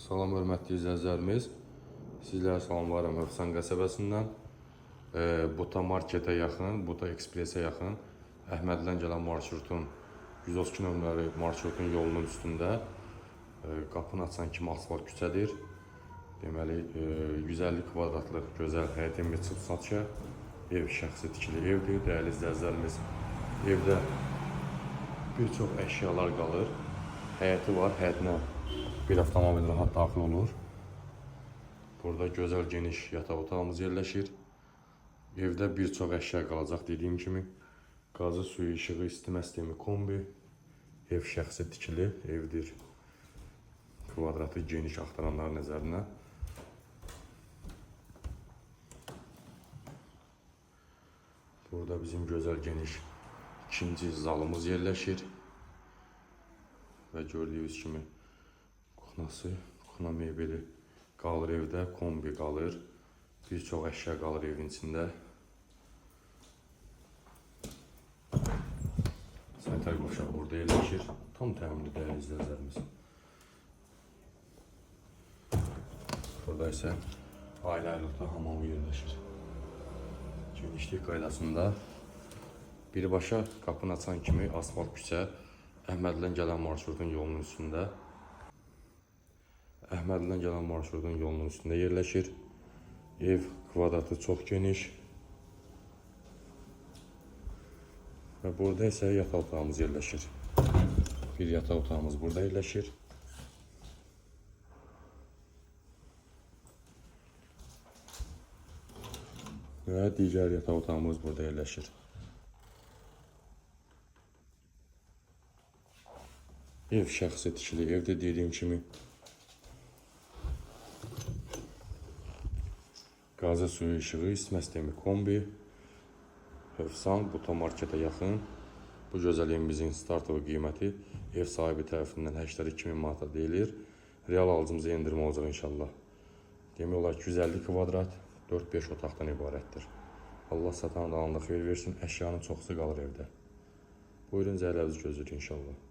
Salam hörmətli izləyicilərimiz. Sizlərə salamlarım Hövsan qəsəbəsindən. Buta marketə yaxın, Buta ekspresə yaxın Əhmədlidən gələn marşrutun 132 nömrəli marşrutun yolunun üstündə qapını açan kimi asfalt küçədir. Deməli 150 kvadratlıq gözəl həyət investisiya satışa ev şəxsi tikili evdir. Dəyərli izləyicilərimiz, evdə bir çox əşyalar qalır. Həyəti var, həyətinə bir avtomobil rahat daxil olur. Burada gözəl geniş yataq otağımız yerləşir. Evdə bir çox əşya qalacaq dediyim kimi. Qazı, suyu, işığı, isitmə sistemi, kombi. Ev şəxsi tikili evdir. Kvadratı geniş axtaranlar nəzərinə. Burada bizim gözəl geniş ikinci zalımız yerləşir. Və gördüyünüz kimi kuxna mebeli qalır evdə, kombi qalır. Bir çox əşya qalır evin içində. Sanitar qoşaq burada yerləşir. Tam təminli dəyərli izləyicilərimiz. Burada isə ailə ayrılıqda hamamı yerləşir. Genişlik qaydasında birbaşa qapını açan kimi asfalt küçə Əhmədlidən gələn marşrutun yolunun üstündə. Əhmədlidən gələn marşrutun yolunun üstündə yerləşir. Ev kvadratı çox geniş. Və burada isə yataq otağımız yerləşir. Bir yataq otağımız burada yerləşir. Və digər yataq otağımız burada yerləşir. Ev şəxsi tikili evdə dediyim kimi. Qazı, suyu, işığı, isitmə sistemi, kombi. Hövsan, Buta marketə yaxın. Bu gözəl evimizin startı qiyməti ev sahibi tərəfindən 82.000 manata deyilir. Real alıcımıza endirmə olacaq inşallah. Demək olar ki 150 kvadrat 4-5 otaqdan ibarətdir. Allah satan da anlıq xeyir versin. Əşyanın çoxsu qalır evdə. Buyurun, zərərinizi gözləyir inşallah.